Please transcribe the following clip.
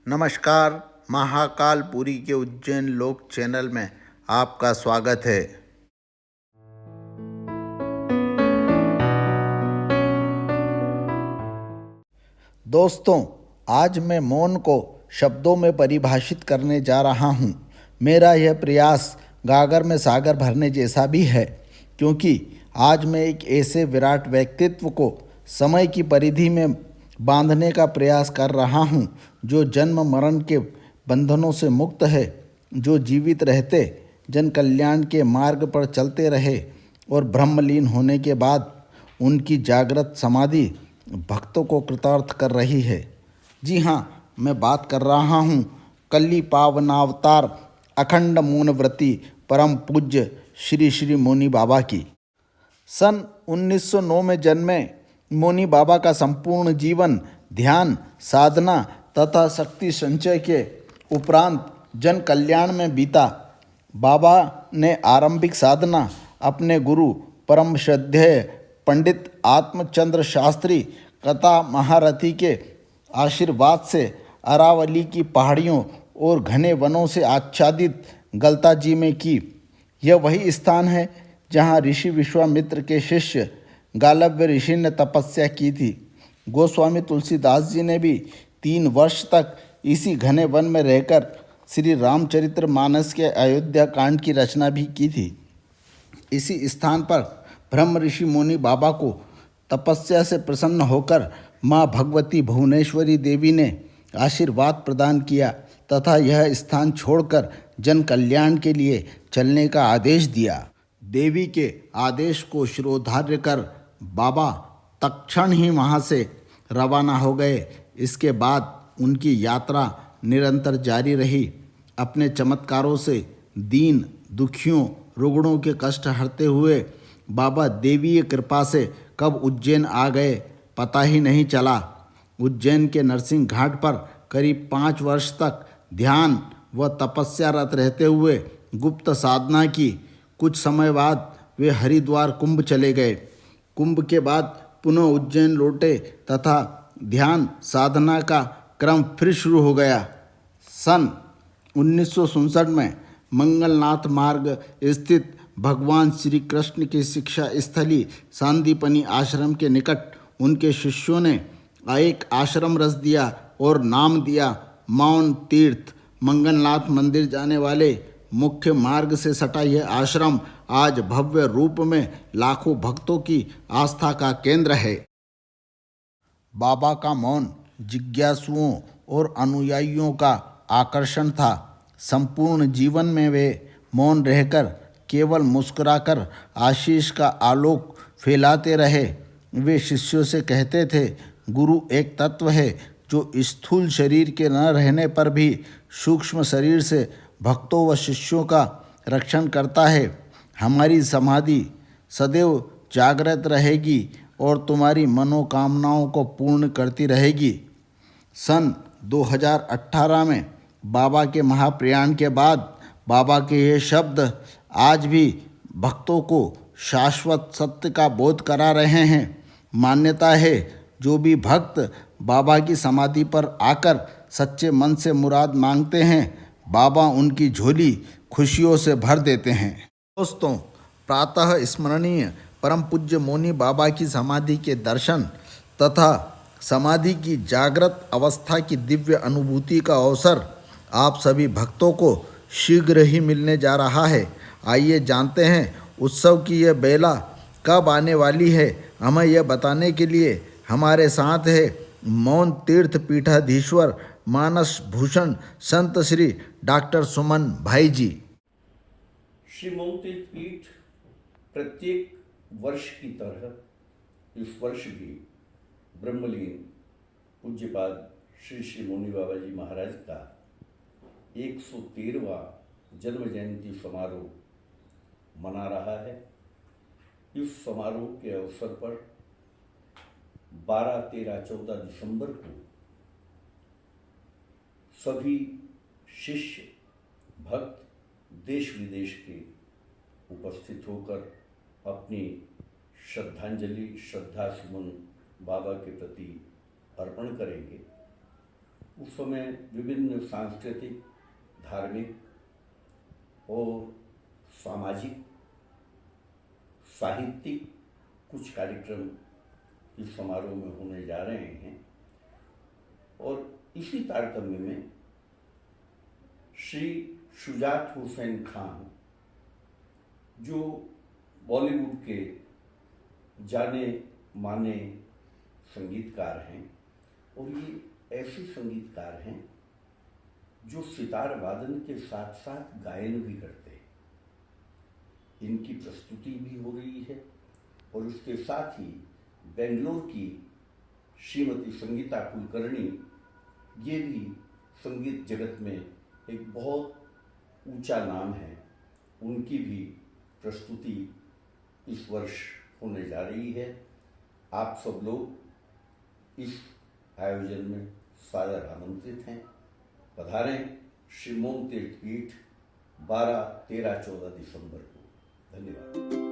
नमस्कार। महाकालपुरी के उज्जैन लोक चैनल में आपका स्वागत है। दोस्तों, आज मैं मौन को शब्दों में परिभाषित करने जा रहा हूँ। मेरा यह प्रयास गागर में सागर भरने जैसा भी है, क्योंकि आज मैं एक ऐसे विराट व्यक्तित्व को समय की परिधि में बांधने का प्रयास कर रहा हूँ, जो जन्म मरण के बंधनों से मुक्त है, जो जीवित रहते जन कल्याण के मार्ग पर चलते रहे और ब्रह्मलीन होने के बाद उनकी जागृत समाधि भक्तों को कृतार्थ कर रही है। जी हाँ, मैं बात कर रहा हूँ कली पावनावतार अखंड मौन व्रती परम पूज्य श्री श्री मौनी बाबा की। सन 1909 में जन्मे मौनी बाबा का संपूर्ण जीवन ध्यान, साधना तथा शक्ति संचय के उपरांत जन कल्याण में बीता। बाबा ने आरंभिक साधना अपने गुरु परम श्रद्धेय पंडित आत्मचंद्र शास्त्री कथा महारथी के आशीर्वाद से अरावली की पहाड़ियों और घने वनों से आच्छादित गलता जी में की। यह वही स्थान है जहाँ ऋषि विश्वामित्र के शिष्य गालव्य ऋषि ने तपस्या की थी। गोस्वामी तुलसीदास जी ने भी 3 वर्ष तक इसी घने वन में रहकर श्री रामचरित्र मानस के अयोध्या कांड की रचना भी की थी। इसी स्थान पर ब्रह्म ऋषि मौनी बाबा को तपस्या से प्रसन्न होकर माँ भगवती भुवनेश्वरी देवी ने आशीर्वाद प्रदान किया तथा यह स्थान छोड़कर जन कल्याण के लिए चलने का आदेश दिया। देवी के आदेश को शिरोधार्य कर बाबा तत्क्षण ही वहाँ से रवाना हो गए। इसके बाद उनकी यात्रा निरंतर जारी रही। अपने चमत्कारों से दीन दुखियों रुग्णों के कष्ट हरते हुए बाबा देवीय कृपा से कब उज्जैन आ गए पता ही नहीं चला। उज्जैन के नरसिंह घाट पर करीब 5 वर्ष तक ध्यान व तपस्यारत रहते हुए गुप्त साधना की। कुछ समय बाद वे हरिद्वार कुंभ चले गए। कुंभ के बाद पुनः उज्जैन लौटे तथा ध्यान साधना का क्रम फिर शुरू हो गया। सन 1967 में मंगलनाथ मार्ग स्थित भगवान श्री कृष्ण की शिक्षा स्थली सांदीपनी आश्रम के निकट उनके शिष्यों ने एक आश्रम रच दिया और नाम दिया मौन तीर्थ। मंगलनाथ मंदिर जाने वाले मुख्य मार्ग से सटा यह आश्रम आज भव्य रूप में लाखों भक्तों की आस्था का केंद्र है। बाबा का मौन जिज्ञासुओं और अनुयायियों का आकर्षण था। संपूर्ण जीवन में वे मौन रहकर केवल मुस्कुराकर आशीष का आलोक फैलाते रहे। वे शिष्यों से कहते थे, गुरु एक तत्व है जो स्थूल शरीर के न रहने पर भी सूक्ष्म शरीर से भक्तों व शिष्यों का रक्षण करता है। हमारी समाधि सदैव जागृत रहेगी और तुम्हारी मनोकामनाओं को पूर्ण करती रहेगी। सन 2018 में बाबा के महाप्रयाण के बाद बाबा के ये शब्द आज भी भक्तों को शाश्वत सत्य का बोध करा रहे हैं। मान्यता है, जो भी भक्त बाबा की समाधि पर आकर सच्चे मन से मुराद मांगते हैं, बाबा उनकी झोली खुशियों से भर देते हैं। दोस्तों, प्रातः स्मरणीय परम पूज्य मौनी बाबा की समाधि के दर्शन तथा समाधि की जागृत अवस्था की दिव्य अनुभूति का अवसर आप सभी भक्तों को शीघ्र ही मिलने जा रहा है। आइए जानते हैं उत्सव की यह बेला कब आने वाली है। हमें यह बताने के लिए हमारे साथ है मौन तीर्थ पीठाधीश्वर मानस भूषण संत श्री डॉक्टर सुमन भाई जी। श्री मौन तीर्थ पीठ प्रत्येक वर्ष की तरह इस वर्ष भी ब्रह्मलीन पूज्यपाद श्री श्री मौनी बाबा जी महाराज का 113वां जन्म जयंती समारोह मना रहा है। इस समारोह के अवसर पर 12, 13, 14 दिसंबर को सभी शिष्य भक्त देश विदेश के उपस्थित होकर अपनी श्रद्धांजलि श्रद्धा सुमन बाबा के प्रति अर्पण करेंगे। उस समय विभिन्न सांस्कृतिक, धार्मिक और सामाजिक, साहित्यिक कुछ कार्यक्रम इस समारोह में होने जा रहे हैं और इसी तारतम्य में श्री शुजात हुसैन खान, जो बॉलीवुड के जाने माने संगीतकार हैं और ये ऐसे संगीतकार हैं जो सितार वादन के साथ साथ गायन भी करते हैं। इनकी प्रस्तुति भी हो रही है और उसके साथ ही बेंगलोर की श्रीमती संगीता कुलकर्णी, ये भी संगीत जगत में एक बहुत ऊंचा नाम है, उनकी भी प्रस्तुति इस वर्ष होने जा रही है। आप सब लोग इस आयोजन में सादर आमंत्रित हैं। पधारें श्री मोम तीर्थ पीठ 12, 13, 14 दिसंबर को। धन्यवाद।